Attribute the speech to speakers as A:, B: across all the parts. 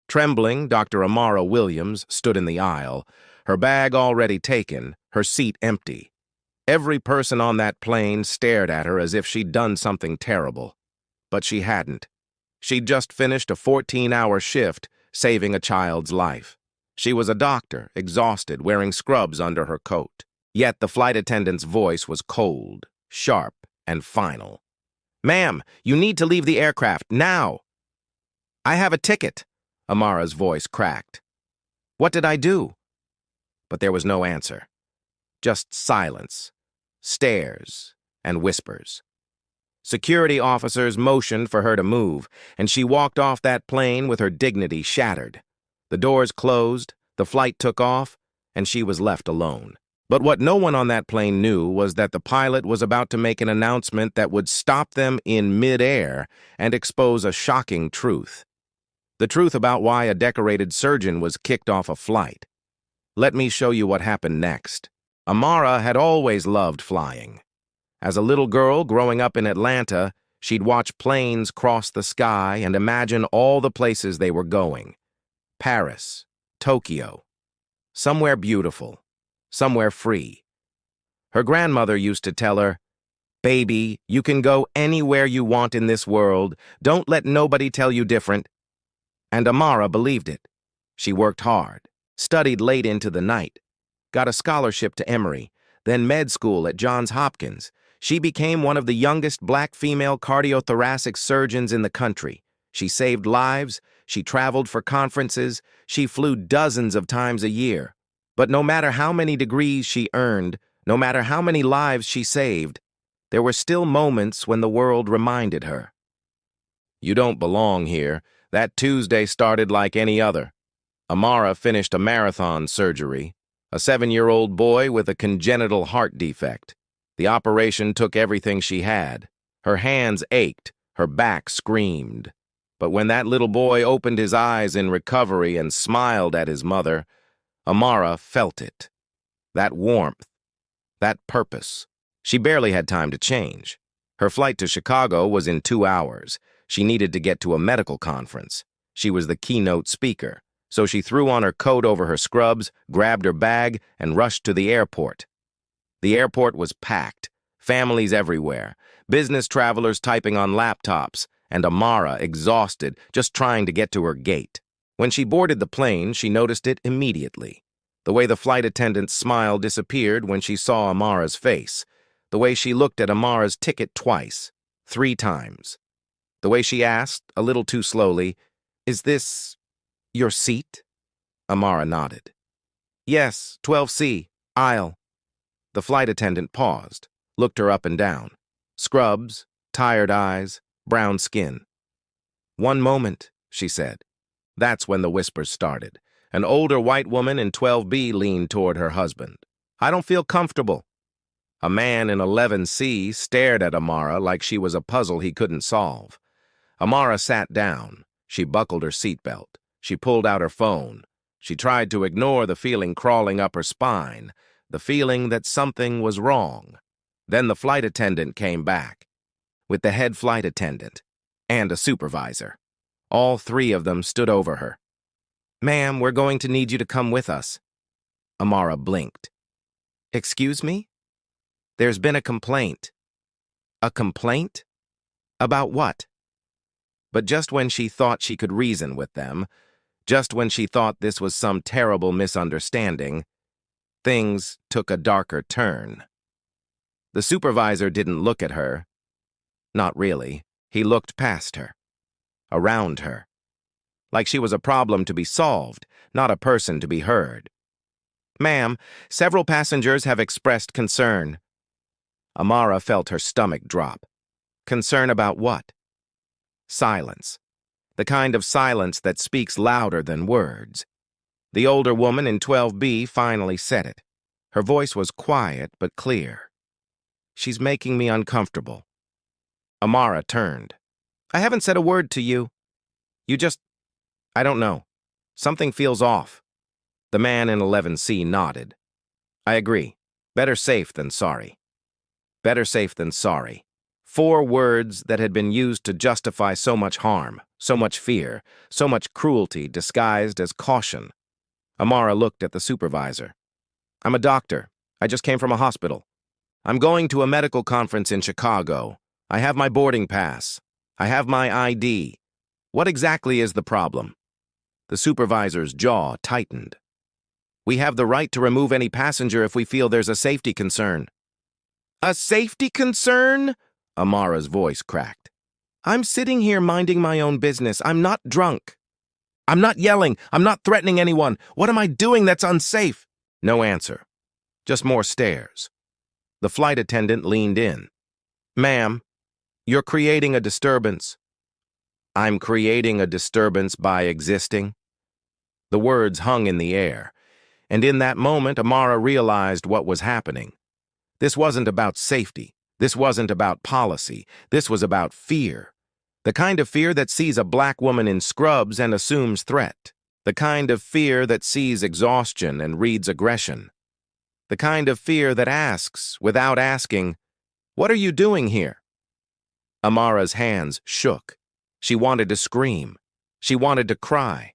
A: Trembling, Dr. Amara Williams stood in the aisle, her bag already taken, her seat empty. Every person on that plane stared at her as if she'd done something terrible. But she hadn't. She'd just finished a 14-hour shift, saving a child's life. She was a doctor, exhausted, wearing scrubs under her coat. Yet the flight attendant's voice was cold, sharp, and final. "Ma'am, you need to leave the aircraft, now!" "I have a ticket," Amara's voice cracked. "What did I do?" But there was no answer. Just silence, stares, and whispers. Security officers motioned for her to move, and she walked off that plane with her dignity shattered. The doors closed, the flight took off, and she was left alone. But what no one on that plane knew was that the pilot was about to make an announcement that would stop them in mid-air and expose a shocking truth. The truth about why a decorated surgeon was kicked off a flight. Let me show you what happened next. Amara had always loved flying. As a little girl growing up in Atlanta, she'd watch planes cross the sky and imagine all the places they were going. Paris, Tokyo, somewhere beautiful, somewhere free. Her grandmother used to tell her, "Baby, you can go anywhere you want in this world. Don't let nobody tell you different." And Amara believed it. She worked hard, studied late into the night, got a scholarship to Emory, then med school at Johns Hopkins. She became one of the youngest black female cardiothoracic surgeons in the country. She saved lives, she traveled for conferences, she flew dozens of times a year. But no matter how many degrees she earned, no matter how many lives she saved, there were still moments when the world reminded her, "You don't belong here. That Tuesday started like any other." Amara finished a marathon surgery, a 7-year-old boy with a congenital heart defect. The operation took everything she had. Her hands ached, her back screamed. But when that little boy opened his eyes in recovery and smiled at his mother, Amara felt it. That warmth, that purpose. She barely had time to change. Her flight to Chicago was in 2 hours. She needed to get to a medical conference. She was the keynote speaker, so she threw on her coat over her scrubs, grabbed her bag, and rushed to the airport. The airport was packed, families everywhere, business travelers typing on laptops, and Amara exhausted, just trying to get to her gate. When she boarded the plane, she noticed it immediately. The way the flight attendant's smile disappeared when she saw Amara's face. The way she looked at Amara's ticket twice, 3 times. The way she asked, a little too slowly, "Is this your seat?" Amara nodded. "Yes, 12C, aisle." The flight attendant paused, looked her up and down. Scrubs, tired eyes, brown skin. "One moment," she said. That's when the whispers started. An older white woman in 12B leaned toward her husband. "I don't feel comfortable." A man in 11C stared at Amara like she was a puzzle he couldn't solve. Amara sat down. She buckled her seatbelt. She pulled out her phone. She tried to ignore the feeling crawling up her spine, the feeling that something was wrong. Then the flight attendant came back, with the head flight attendant and a supervisor. All 3 of them stood over her. "Ma'am, we're going to need you to come with us." Amara blinked. "Excuse me?" "There's been a complaint." "A complaint? About what?" But just when she thought she could reason with them, just when she thought this was some terrible misunderstanding, things took a darker turn. The supervisor didn't look at her. Not really. He looked past her, around her, like she was a problem to be solved, not a person to be heard. "Ma'am, several passengers have expressed concern." Amara felt her stomach drop. Concern about what? Silence. The kind of silence that speaks louder than words. The older woman in 12B finally said it. Her voice was quiet but clear. "She's making me uncomfortable." Amara turned. "I haven't said a word to you. You just... I don't know. Something feels off." The man in 11C nodded. "I agree. Better safe than sorry." Better safe than sorry. 4 words that had been used to justify so much harm. So much fear, so much cruelty disguised as caution. Amara looked at the supervisor. "I'm a doctor. I just came from a hospital. I'm going to a medical conference in Chicago. I have my boarding pass. I have my ID. What exactly is the problem?" The supervisor's jaw tightened. "We have the right to remove any passenger if we feel there's a safety concern." "A safety concern?" Amara's voice cracked. "I'm sitting here minding my own business. I'm not drunk. I'm not yelling. I'm not threatening anyone. What am I doing that's unsafe?" No answer. Just more stares. The flight attendant leaned in. "Ma'am, you're creating a disturbance." "I'm creating a disturbance by existing?" The words hung in the air, and in that moment Amara realized what was happening. This wasn't about safety. This wasn't about policy. This was about fear. The kind of fear that sees a black woman in scrubs and assumes threat. The kind of fear that sees exhaustion and reads aggression. The kind of fear that asks, without asking, "What are you doing here?" Amara's hands shook. She wanted to scream. She wanted to cry.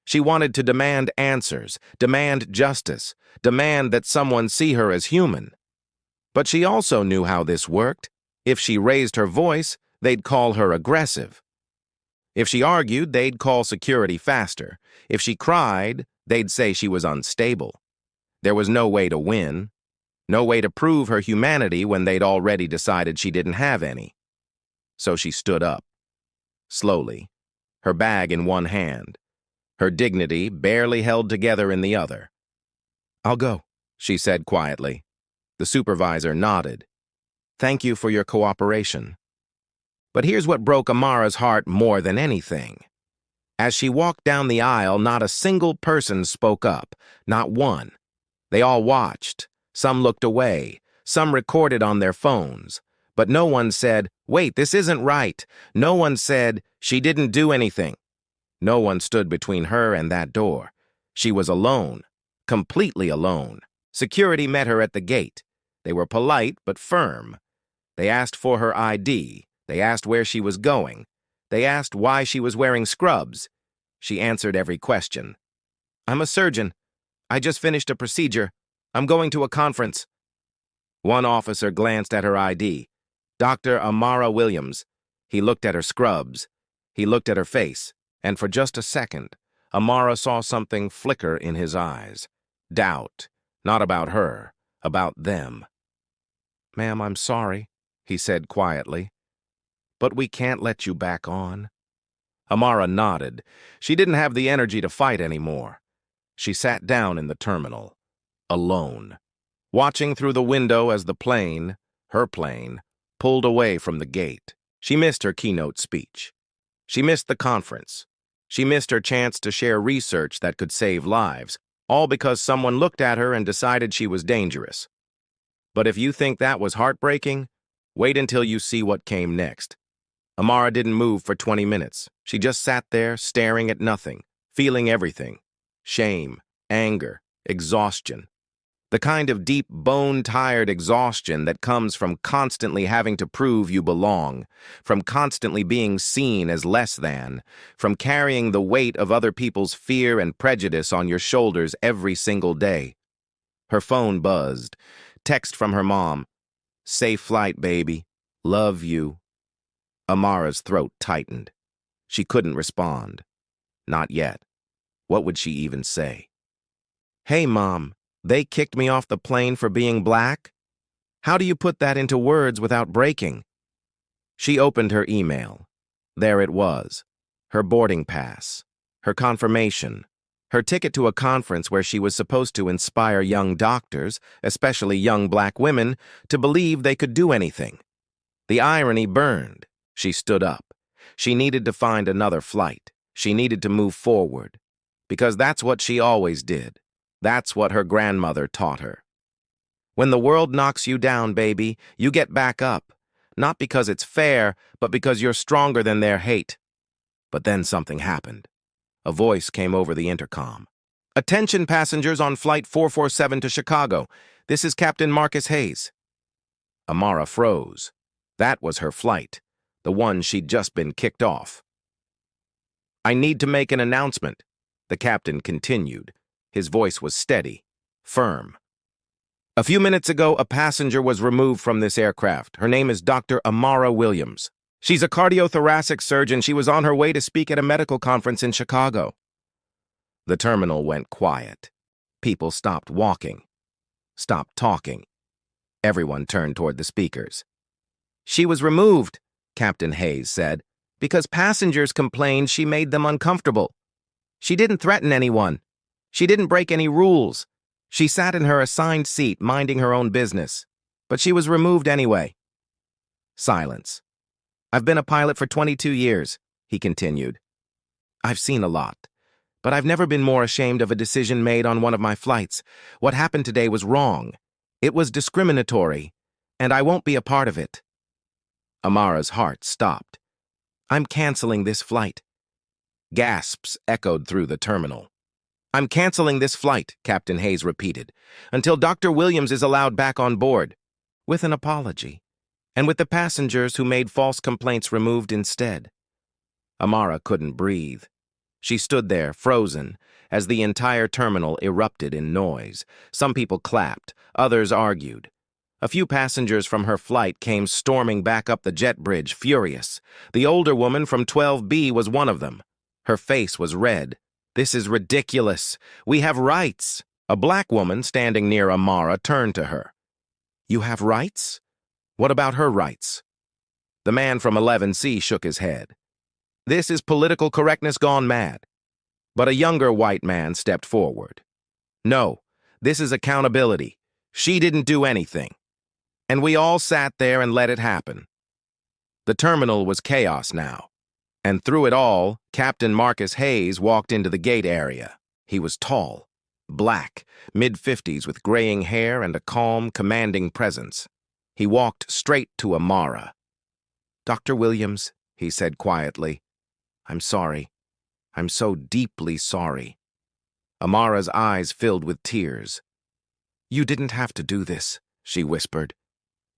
A: She wanted to demand answers, demand justice, demand that someone see her as human. But she also knew how this worked. If she raised her voice, they'd call her aggressive. If she argued, they'd call security faster. If she cried, they'd say she was unstable. There was no way to win, no way to prove her humanity when they'd already decided she didn't have any. So she stood up, slowly, her bag in one hand, her dignity barely held together in the other. "I'll go," she said quietly. The supervisor nodded. "Thank you for your cooperation." But here's what broke Amara's heart more than anything. As she walked down the aisle, not a single person spoke up, not one. They all watched. Some looked away. Some recorded on their phones. But no one said, "Wait, this isn't right." No one said, "She didn't do anything." No one stood between her and that door. She was alone, completely alone. Security met her at the gate. They were polite but firm. They asked for her ID. They asked where she was going. They asked why she was wearing scrubs. She answered every question. "I'm a surgeon. I just finished a procedure. I'm going to a conference." One officer glanced at her ID. Dr. Amara Williams. He looked at her scrubs. He looked at her face. And for just a second, Amara saw something flicker in his eyes. Doubt. Not about her. About them. "Ma'am, I'm sorry," he said quietly. "But we can't let you back on." Amara nodded. She didn't have the energy to fight anymore. She sat down in the terminal, alone, watching through the window as the plane, her plane, pulled away from the gate. She missed her keynote speech. She missed the conference. She missed her chance to share research that could save lives, all because someone looked at her and decided she was dangerous. But if you think that was heartbreaking, wait until you see what came next. Amara didn't move for 20 minutes. She just sat there, staring at nothing, feeling everything. Shame, anger, exhaustion. The kind of deep, bone-tired exhaustion that comes from constantly having to prove you belong, from constantly being seen as less than, from carrying the weight of other people's fear and prejudice on your shoulders every single day. Her phone buzzed. Text from her mom. "Safe flight, baby. Love you." Amara's throat tightened. She couldn't respond. Not yet. What would she even say? "Hey, Mom, they kicked me off the plane for being black? How do you put that into words without breaking?" She opened her email. There it was. Her boarding pass. Her confirmation. Her ticket to a conference where she was supposed to inspire young doctors, especially young black women, to believe they could do anything. The irony burned. She stood up. She needed to find another flight. She needed to move forward. Because that's what she always did. That's what her grandmother taught her. When the world knocks you down, baby, you get back up. Not because it's fair, but because you're stronger than their hate. But then something happened. A voice came over the intercom. "Attention passengers on Flight 447 to Chicago. This is Captain Marcus Hayes." Amara froze. That was her flight, the one she'd just been kicked off. I need to make an announcement, the captain continued. His voice was steady, firm. A few minutes ago, a passenger was removed from this aircraft. Her name is Dr. Amara Williams. She's a cardiothoracic surgeon. She was on her way to speak at a medical conference in Chicago. The terminal went quiet. People stopped walking, stopped talking. Everyone turned toward the speakers. She was removed, Captain Hayes said, because passengers complained she made them uncomfortable. She didn't threaten anyone. She didn't break any rules. She sat in her assigned seat, minding her own business. But she was removed anyway. Silence. I've been a pilot for 22 years, he continued. I've seen a lot, but I've never been more ashamed of a decision made on one of my flights. What happened today was wrong. It was discriminatory, and I won't be a part of it. Amara's heart stopped. I'm canceling this flight. Gasps echoed through the terminal. I'm canceling this flight, Captain Hayes repeated, until Dr. Williams is allowed back on board, with an apology, and with the passengers who made false complaints removed instead. Amara couldn't breathe. She stood there, frozen, as the entire terminal erupted in noise. Some people clapped, others argued. A few passengers from her flight came storming back up the jet bridge, furious. The older woman from 12B was one of them. Her face was red. This is ridiculous. We have rights. A black woman standing near Amara turned to her. You have rights? What about her rights? The man from 11C shook his head. This is political correctness gone mad. But a younger white man stepped forward. No, this is accountability. She didn't do anything. And we all sat there and let it happen. The terminal was chaos now. And through it all, Captain Marcus Hayes walked into the gate area. He was tall, black, mid-50s with graying hair and a calm, commanding presence. He walked straight to Amara. Dr. Williams, he said quietly, I'm sorry. I'm so deeply sorry. Amara's eyes filled with tears. You didn't have to do this, she whispered.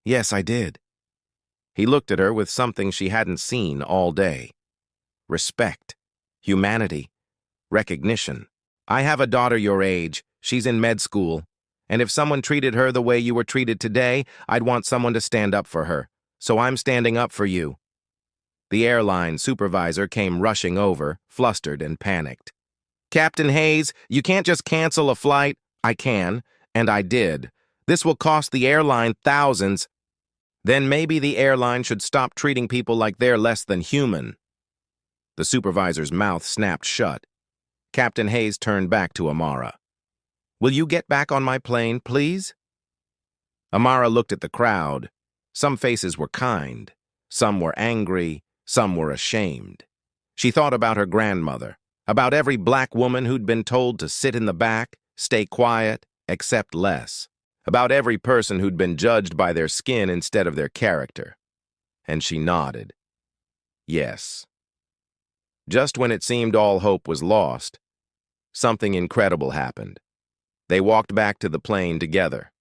A: Yes, I did. He looked at her with something she hadn't seen all day. Respect, humanity, recognition. I have a daughter your age. She's in med school. And if someone treated her the way you were treated today, I'd want someone to stand up for her. So I'm standing up for you. The airline supervisor came rushing over, flustered and panicked. Captain Hayes, you can't just cancel a flight. I can, and I did. This will cost the airline thousands. Then maybe the airline should stop treating people like they're less than human. The supervisor's mouth snapped shut. Captain Hayes turned back to Amara. Will you get back on my plane, please? Amara looked at the crowd. Some faces were kind. Some were angry. Some were ashamed. She thought about her grandmother, about every black woman who'd been told to sit in the back, stay quiet, accept less, about every person who'd been judged by their skin instead of their character. And she nodded. Yes. Just when it seemed all hope was lost, something incredible happened. They walked back to the plane together.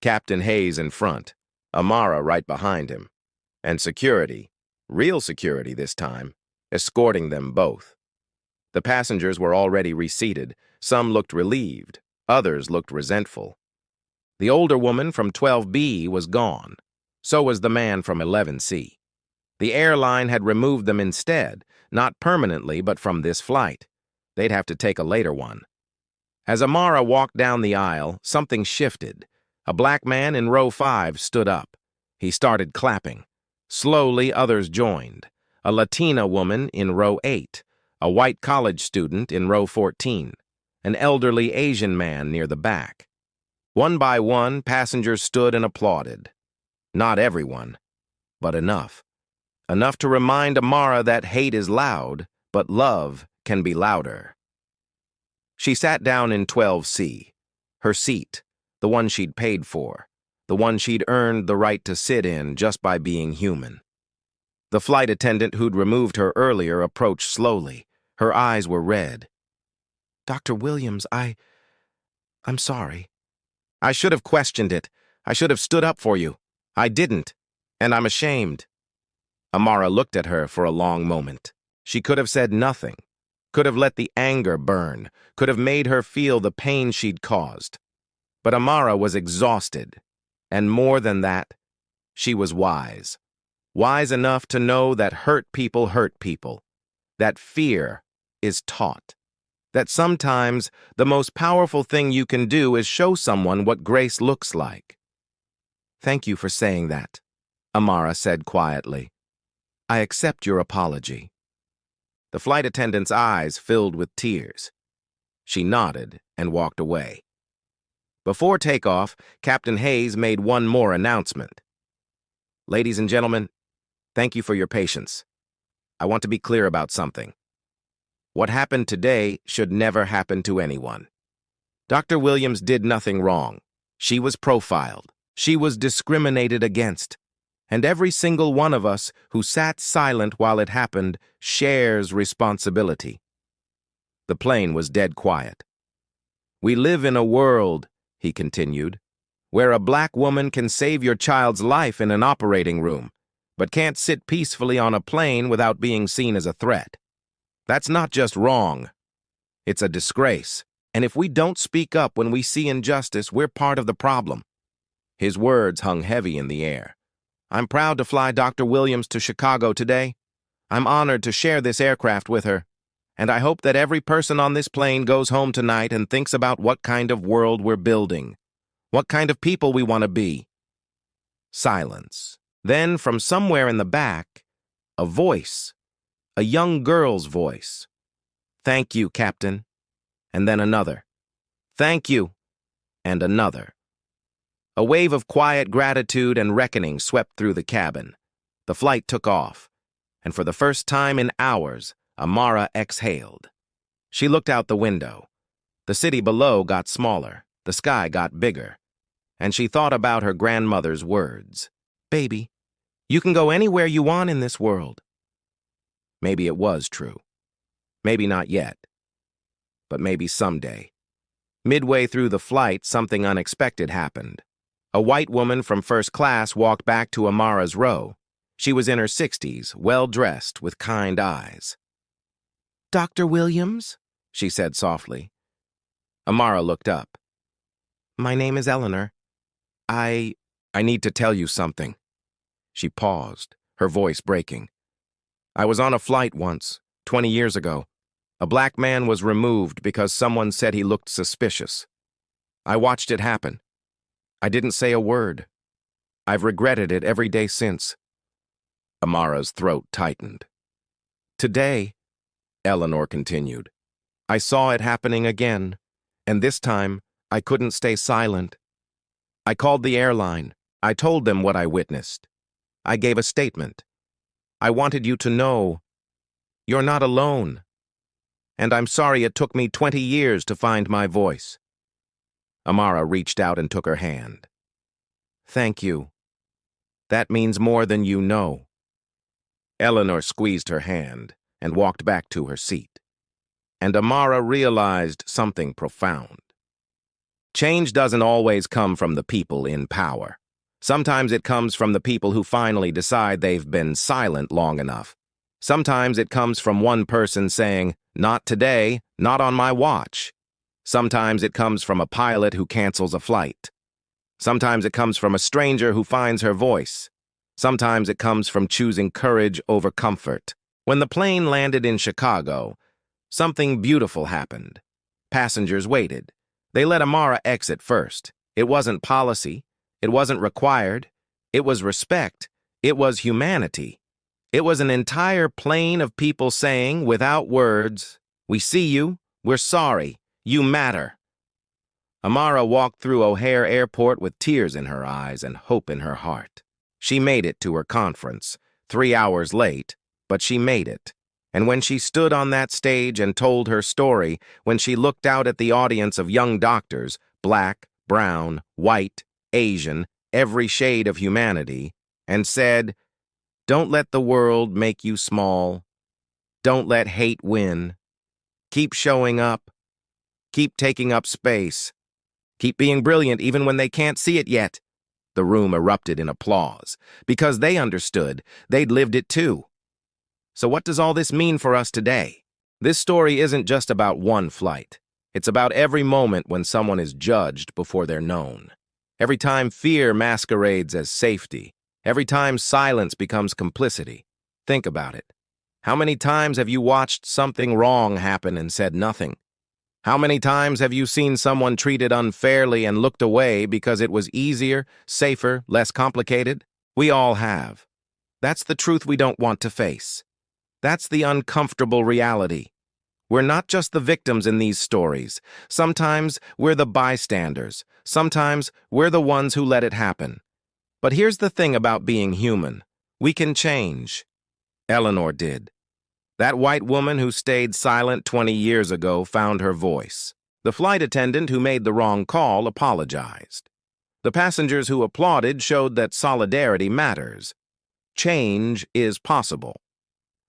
A: Captain Hayes in front, Amara right behind him, and security, real security this time, escorting them both. The passengers were already reseated. Some looked relieved, others looked resentful. The older woman from 12B was gone. So was the man from 11C. The airline had removed them instead, not permanently, but from this flight. They'd have to take a later one. As Amara walked down the aisle, something shifted. A black man in row 5 stood up. He started clapping. Slowly, others joined. A Latina woman in row 8, a white college student in row 14, an elderly Asian man near the back. One by one, passengers stood and applauded. Not everyone, but enough. Enough to remind Amara that hate is loud, but love can be louder. She sat down in 12C, her seat, the one she'd paid for, the one she'd earned the right to sit in just by being human. The flight attendant who'd removed her earlier approached slowly. Her eyes were red. Dr. Williams, I'm sorry. I should have questioned it. I should have stood up for you. I didn't, and I'm ashamed. Amara looked at her for a long moment. She could have said nothing, could have let the anger burn, could have made her feel the pain she'd caused. But Amara was exhausted, and more than that, she was wise. Wise enough to know that hurt people, that fear is taught, that sometimes the most powerful thing you can do is show someone what grace looks like. "Thank you for saying that," Amara said quietly. "I accept your apology." The flight attendant's eyes filled with tears. She nodded and walked away. Before takeoff, Captain Hayes made one more announcement. "Ladies and gentlemen, thank you for your patience. I want to be clear about something. What happened today should never happen to anyone. Dr. Williams did nothing wrong. She was profiled. She was discriminated against. And every single one of us who sat silent while it happened shares responsibility." The plane was dead quiet. "We live in a world," he continued, "where a black woman can save your child's life in an operating room, but can't sit peacefully on a plane without being seen as a threat. That's not just wrong. It's a disgrace. And if we don't speak up when we see injustice, we're part of the problem." His words hung heavy in the air. "I'm proud to fly Dr. Williams to Chicago today. I'm honored to share this aircraft with her. And I hope that every person on this plane goes home tonight and thinks about what kind of world we're building, what kind of people we want to be." Silence. Then, from somewhere in the back, a voice, a young girl's voice. "Thank you, Captain." And then another. "Thank you." And another. A wave of quiet gratitude and reckoning swept through the cabin. The flight took off, and for the first time in hours, Amara exhaled. She looked out the window. The city below got smaller, the sky got bigger, and she thought about her grandmother's words. "Baby, you can go anywhere you want in this world." Maybe it was true. Maybe not yet. But maybe someday. Midway through the flight, something unexpected happened. A white woman from first class walked back to Amara's row. She was in her 60s, well-dressed, with kind eyes. "Dr. Williams?" she said softly. Amara looked up. "My name is Eleanor. I need to tell you something." She paused, her voice breaking. "I was on a flight once, 20 years ago. A black man was removed because someone said he looked suspicious. I watched it happen. I didn't say a word. I've regretted it every day since." Amara's throat tightened. "Today," Eleanor continued, "I saw it happening again, and this time I couldn't stay silent. I called the airline. I told them what I witnessed. I gave a statement. I wanted you to know you're not alone. And I'm sorry it took me 20 years to find my voice." Amara reached out and took her hand. "Thank you. That means more than you know." Eleanor squeezed her hand and walked back to her seat. And Amara realized something profound. Change doesn't always come from the people in power. Sometimes it comes from the people who finally decide they've been silent long enough. Sometimes it comes from one person saying, "Not today, not on my watch." Sometimes it comes from a pilot who cancels a flight. Sometimes it comes from a stranger who finds her voice. Sometimes it comes from choosing courage over comfort. When the plane landed in Chicago, something beautiful happened. Passengers waited. They let Amara exit first. It wasn't policy. It wasn't required. It was respect. It was humanity. It was an entire plane of people saying, without words, "We see you. We're sorry. You matter." Amara walked through O'Hare Airport with tears in her eyes and hope in her heart. She made it to her conference, 3 hours late, but she made it. And when she stood on that stage and told her story, when she looked out at the audience of young doctors, black, brown, white, Asian, every shade of humanity, and said, "Don't let the world make you small. Don't let hate win. Keep showing up. Keep taking up space. Keep being brilliant even when they can't see it yet." The room erupted in applause, because they understood they'd lived it too. So what does all this mean for us today? This story isn't just about one flight. It's about every moment when someone is judged before they're known. Every time fear masquerades as safety. Every time silence becomes complicity. Think about it. How many times have you watched something wrong happen and said nothing? How many times have you seen someone treated unfairly and looked away because it was easier, safer, less complicated? We all have. That's the truth we don't want to face. That's the uncomfortable reality. We're not just the victims in these stories. Sometimes we're the bystanders. Sometimes we're the ones who let it happen. But here's the thing about being human. We can change. Eleanor did. That white woman who stayed silent 20 years ago found her voice. The flight attendant who made the wrong call apologized. The passengers who applauded showed that solidarity matters. Change is possible.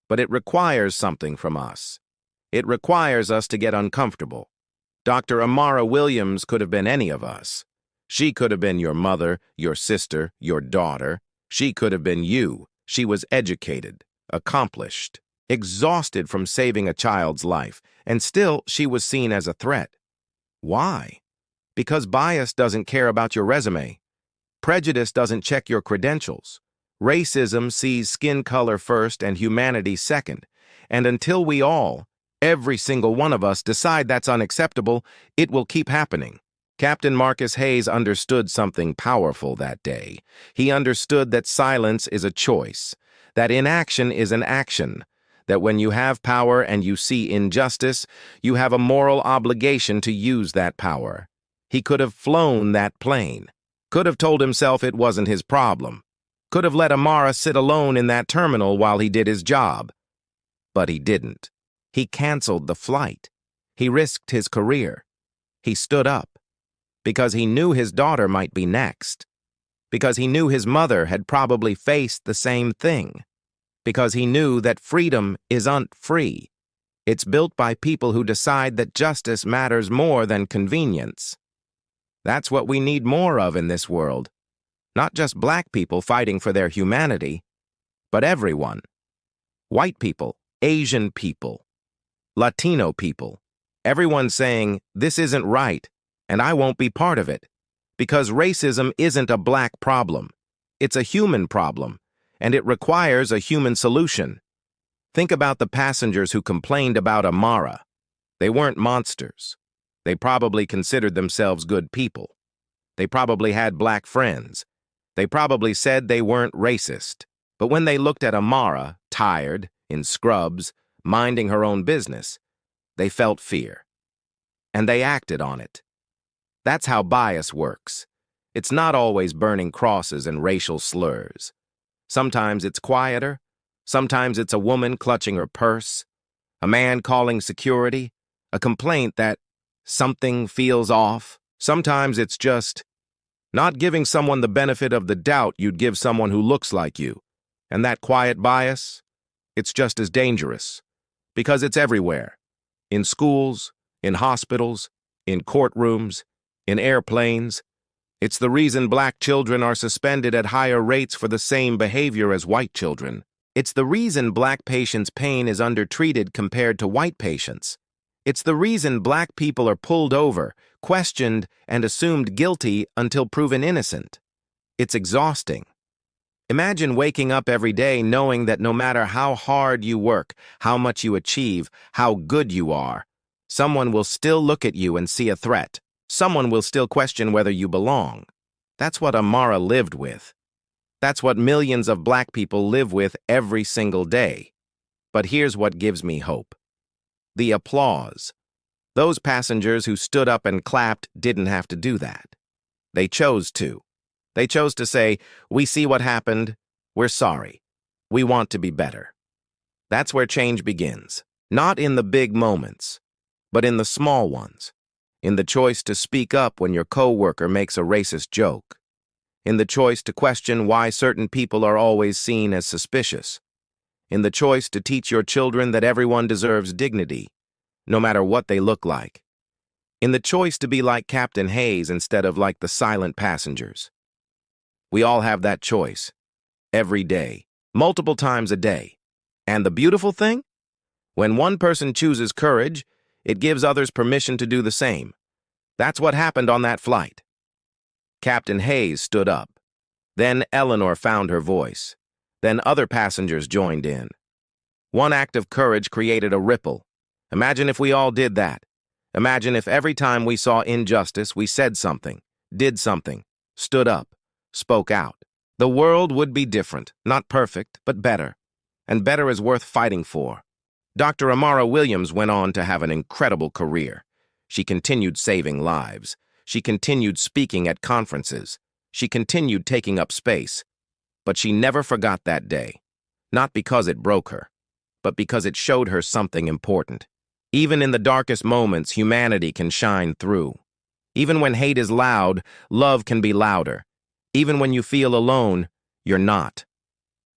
A: But it requires something from us. It requires us to get uncomfortable. Dr. Amara Williams could have been any of us. She could have been your mother, your sister, your daughter. She could have been you. She was educated, accomplished, exhausted from saving a child's life, and still she was seen as a threat. Why? Because bias doesn't care about your resume. Prejudice doesn't check your credentials. Racism sees skin color first and humanity second. And until we all, every single one of us, decide that's unacceptable, it will keep happening. Captain Marcus Hayes understood something powerful that day. He understood that silence is a choice, that inaction is an action, that when you have power and you see injustice, you have a moral obligation to use that power. He could have flown that plane, could have told himself it wasn't his problem, could have let Amara sit alone in that terminal while he did his job. But he didn't. He canceled the flight. He risked his career. He stood up. Because he knew his daughter might be next. Because he knew his mother had probably faced the same thing. Because he knew that freedom isn't free. It's built by people who decide that justice matters more than convenience. That's what we need more of in this world. Not just black people fighting for their humanity, but everyone. White people, Asian people, Latino people. Everyone saying, this isn't right, and I won't be part of it. Because racism isn't a black problem. It's a human problem, and it requires a human solution. Think about the passengers who complained about Amara. They weren't monsters. They probably considered themselves good people. They probably had black friends. They probably said they weren't racist. But when they looked at Amara, tired, in scrubs, minding her own business, they felt fear. And they acted on it. That's how bias works. It's not always burning crosses and racial slurs. Sometimes it's quieter. Sometimes it's a woman clutching her purse, a man calling security, a complaint that something feels off. Sometimes it's just not giving someone the benefit of the doubt you'd give someone who looks like you. And that quiet bias, it's just as dangerous. Because it's everywhere. In schools, in hospitals, in courtrooms, in airplanes. It's the reason black children are suspended at higher rates for the same behavior as white children. It's the reason black patients' pain is undertreated compared to white patients. It's the reason black people are pulled over, questioned, and assumed guilty until proven innocent. It's exhausting. Imagine waking up every day knowing that no matter how hard you work, how much you achieve, how good you are, someone will still look at you and see a threat. Someone will still question whether you belong. That's what Amara lived with. That's what millions of black people live with every single day. But here's what gives me hope. The applause. Those passengers who stood up and clapped didn't have to do that. They chose to. They chose to say, we see what happened, we're sorry, we want to be better. That's where change begins. Not in the big moments, but in the small ones. In the choice to speak up when your coworker makes a racist joke. In the choice to question why certain people are always seen as suspicious. In the choice to teach your children that everyone deserves dignity, no matter what they look like. In the choice to be like Captain Hayes instead of like the silent passengers. We all have that choice. Every day. Multiple times a day. And the beautiful thing? When one person chooses courage, it gives others permission to do the same. That's what happened on that flight. Captain Hayes stood up. Then Eleanor found her voice. Then other passengers joined in. One act of courage created a ripple. Imagine if we all did that. Imagine if every time we saw injustice, we said something, did something, stood up, spoke out. The world would be different, not perfect, but better. And better is worth fighting for. Dr. Amara Williams went on to have an incredible career. She continued saving lives. She continued speaking at conferences. She continued taking up space. But she never forgot that day. Not because it broke her, but because it showed her something important. Even in the darkest moments, humanity can shine through. Even when hate is loud, love can be louder. Even when you feel alone, you're not.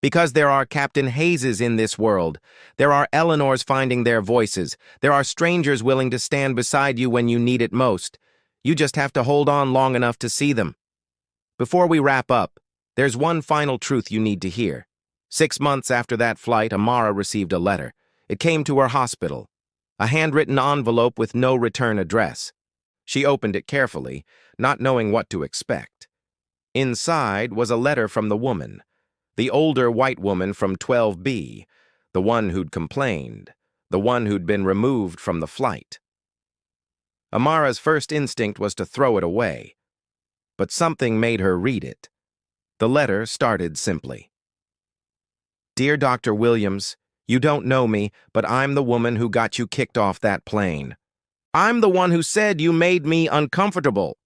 A: Because there are Captain Hayeses in this world. There are Eleanors finding their voices. There are strangers willing to stand beside you when you need it most. You just have to hold on long enough to see them. Before we wrap up, there's one final truth you need to hear. 6 months after that flight, Amara received a letter. It came to her hospital. A handwritten envelope with no return address. She opened it carefully, not knowing what to expect. Inside was a letter from the woman, the older white woman from 12B, the one who'd complained, the one who'd been removed from the flight. Amara's first instinct was to throw it away, but something made her read it. The letter started simply. Dear Dr. Williams, you don't know me, but I'm the woman who got you kicked off that plane. I'm the one who said you made me uncomfortable.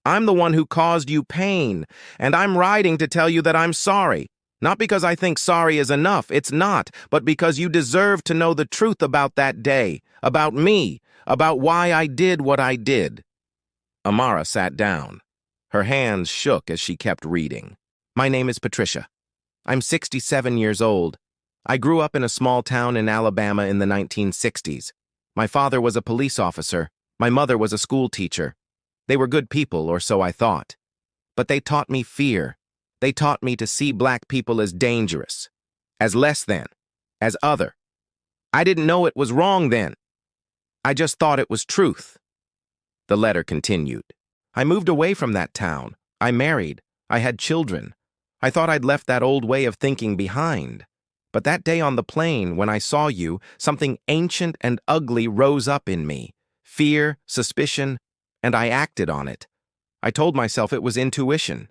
A: I'm the one who caused you pain, and I'm writing to tell you that I'm sorry. Not because I think sorry is enough, it's not, but because you deserve to know the truth about that day, about me, about why I did what I did. Amara sat down. Her hands shook as she kept reading. My name is Patricia. I'm 67 years old. I grew up in a small town in Alabama in the 1960s. My father was a police officer. My mother was a school teacher. They were good people, or so I thought. But they taught me fear. They taught me to see black people as dangerous, as less than, as other. I didn't know it was wrong then. I just thought it was truth. The letter continued. I moved away from that town. I married. I had children. I thought I'd left that old way of thinking behind. But that day on the plane, when I saw you, something ancient and ugly rose up in me. Fear, suspicion, and I acted on it. I told myself it was intuition,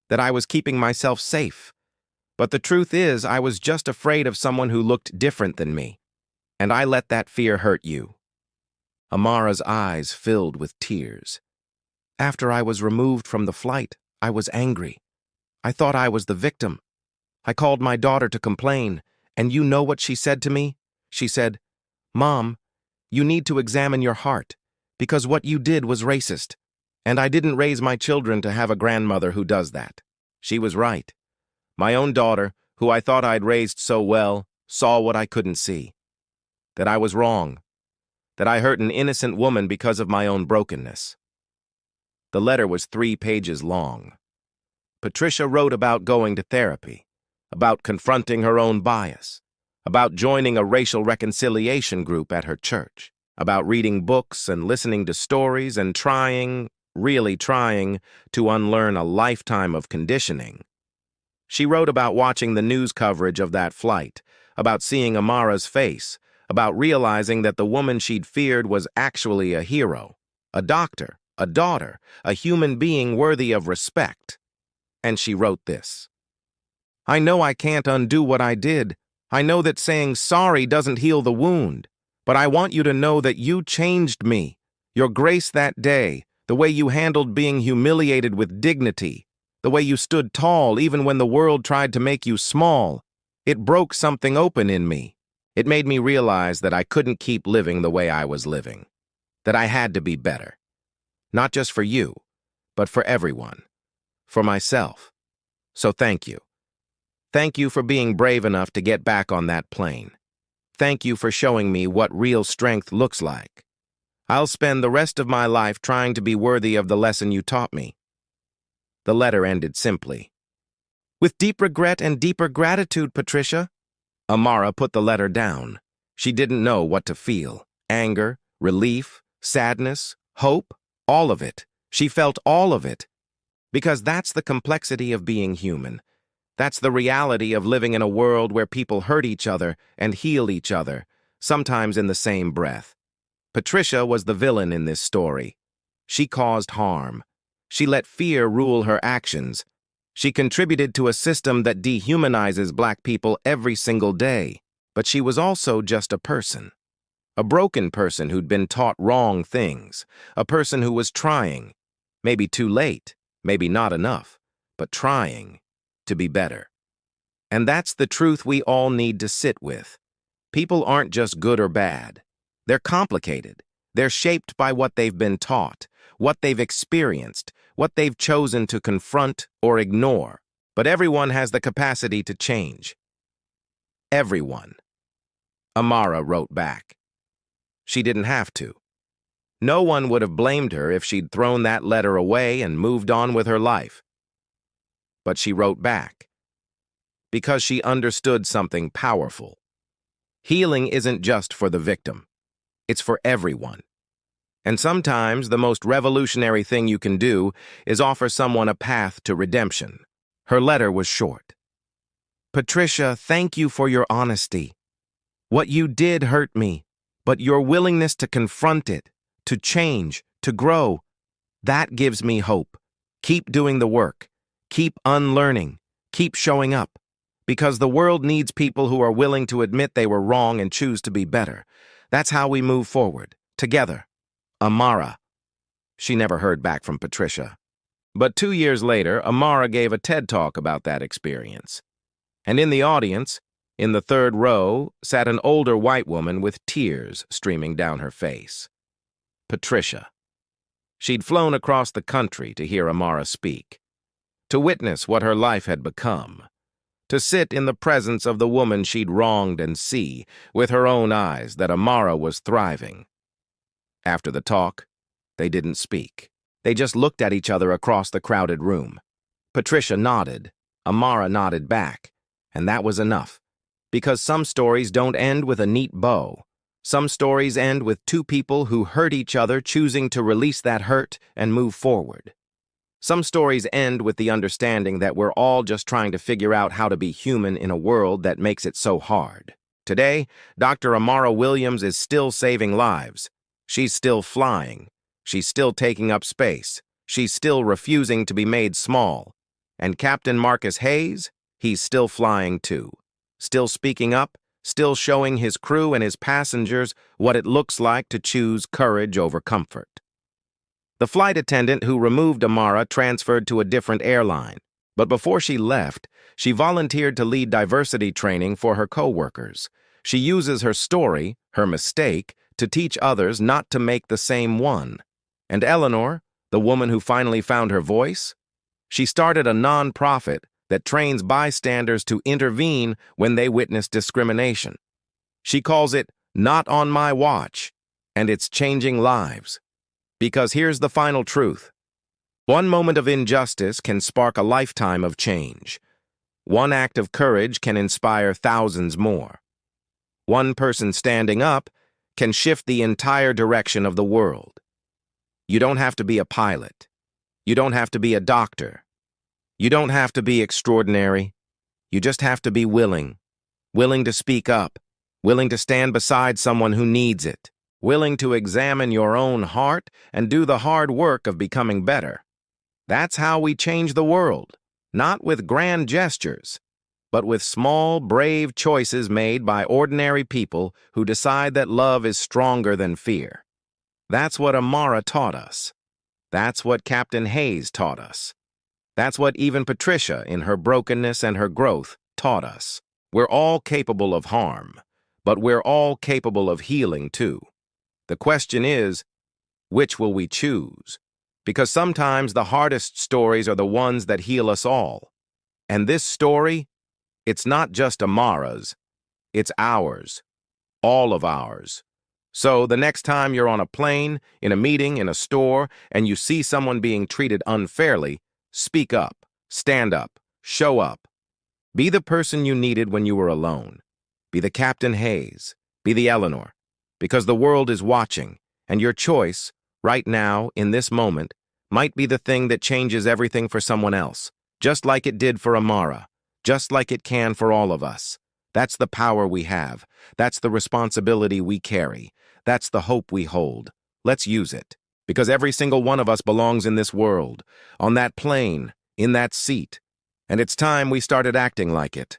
A: that I was keeping myself safe. But the truth is, I was just afraid of someone who looked different than me. And I let that fear hurt you. Amara's eyes filled with tears. After I was removed from the flight, I was angry. I thought I was the victim. I called my daughter to complain, and you know what she said to me? She said, Mom, you need to examine your heart, because what you did was racist. And I didn't raise my children to have a grandmother who does that. She was right. My own daughter, who I thought I'd raised so well, saw what I couldn't see. That I was wrong. That I hurt an innocent woman because of my own brokenness. The letter was 3 pages long. Patricia wrote about going to therapy, about confronting her own bias, about joining a racial reconciliation group at her church, about reading books and listening to stories and trying, really trying, to unlearn a lifetime of conditioning. She wrote about watching the news coverage of that flight, about seeing Amara's face, about realizing that the woman she'd feared was actually a hero, a doctor, a daughter, a human being worthy of respect. And she wrote this. I know I can't undo what I did. I know that saying sorry doesn't heal the wound. But I want you to know that you changed me. Your grace that day, the way you handled being humiliated with dignity, the way you stood tall even when the world tried to make you small, it broke something open in me. It made me realize that I couldn't keep living the way I was living, that I had to be better. Not just for you, but for everyone, for myself. So thank you. Thank you for being brave enough to get back on that plane. Thank you for showing me what real strength looks like. I'll spend the rest of my life trying to be worthy of the lesson you taught me. The letter ended simply. With deep regret and deeper gratitude, Patricia. Amara put the letter down. She didn't know what to feel. Anger, relief, sadness, hope, all of it. She felt all of it. Because that's the complexity of being human. That's the reality of living in a world where people hurt each other and heal each other, sometimes in the same breath. Patricia was the villain in this story. She caused harm. She let fear rule her actions. She contributed to a system that dehumanizes Black people every single day. But she was also just a person. A broken person who'd been taught wrong things. A person who was trying. Maybe too late, maybe not enough, but trying to be better. And that's the truth we all need to sit with. People aren't just good or bad. They're complicated. They're shaped by what they've been taught, what they've experienced, what they've chosen to confront or ignore. But everyone has the capacity to change. Everyone. Amara wrote back. She didn't have to. No one would have blamed her if she'd thrown that letter away and moved on with her life. But she wrote back. Because she understood something powerful. Healing isn't just for the victim. It's for everyone. And sometimes the most revolutionary thing you can do is offer someone a path to redemption. Her letter was short. Patricia, thank you for your honesty. What you did hurt me, but your willingness to confront it, to change, to grow, that gives me hope. Keep doing the work. Keep unlearning. Keep showing up. Because the world needs people who are willing to admit they were wrong and choose to be better. That's how we move forward, together. Amara. She never heard back from Patricia. But 2 years later, Amara gave a TED Talk about that experience. And in the audience, in the third row, sat an older white woman with tears streaming down her face. Patricia. She'd flown across the country to hear Amara speak, to witness what her life had become, to sit in the presence of the woman she'd wronged and see, with her own eyes, that Amara was thriving. After the talk, they didn't speak. They just looked at each other across the crowded room. Patricia nodded. Amara nodded back. And that was enough. Because some stories don't end with a neat bow. Some stories end with two people who hurt each other choosing to release that hurt and move forward. Some stories end with the understanding that we're all just trying to figure out how to be human in a world that makes it so hard. Today, Dr. Amara Williams is still saving lives. She's still flying. She's still taking up space. She's still refusing to be made small. And Captain Marcus Hayes, he's still flying too. Still speaking up, still showing his crew and his passengers what it looks like to choose courage over comfort. The flight attendant who removed Amara transferred to a different airline, but before she left, she volunteered to lead diversity training for her co-workers. She uses her story, her mistake, to teach others not to make the same one. And Eleanor, the woman who finally found her voice, she started a non-profit that trains bystanders to intervene when they witness discrimination. She calls it Not on My Watch, and it's changing lives. Because here's the final truth. One moment of injustice can spark a lifetime of change. One act of courage can inspire thousands more. One person standing up can shift the entire direction of the world. You don't have to be a pilot. You don't have to be a doctor. You don't have to be extraordinary. You just have to be willing. Willing to speak up. Willing to stand beside someone who needs it. Willing to examine your own heart and do the hard work of becoming better. That's how we change the world. Not with grand gestures, but with small, brave choices made by ordinary people who decide that love is stronger than fear. That's what Amara taught us. That's what Captain Hayes taught us. That's what even Patricia, in her brokenness and her growth, taught us. We're all capable of harm, but we're all capable of healing too. The question is, which will we choose? Because sometimes the hardest stories are the ones that heal us all. And this story, it's not just Amara's, it's ours. All of ours. So the next time you're on a plane, in a meeting, in a store, and you see someone being treated unfairly, speak up, stand up, show up. Be the person you needed when you were alone. Be the Captain Hayes. Be the Eleanor. Because the world is watching, and your choice, right now, in this moment, might be the thing that changes everything for someone else, just like it did for Amara, just like it can for all of us. That's the power we have. That's the responsibility we carry. That's the hope we hold. Let's use it. Because every single one of us belongs in this world, on that plane, in that seat. And it's time we started acting like it.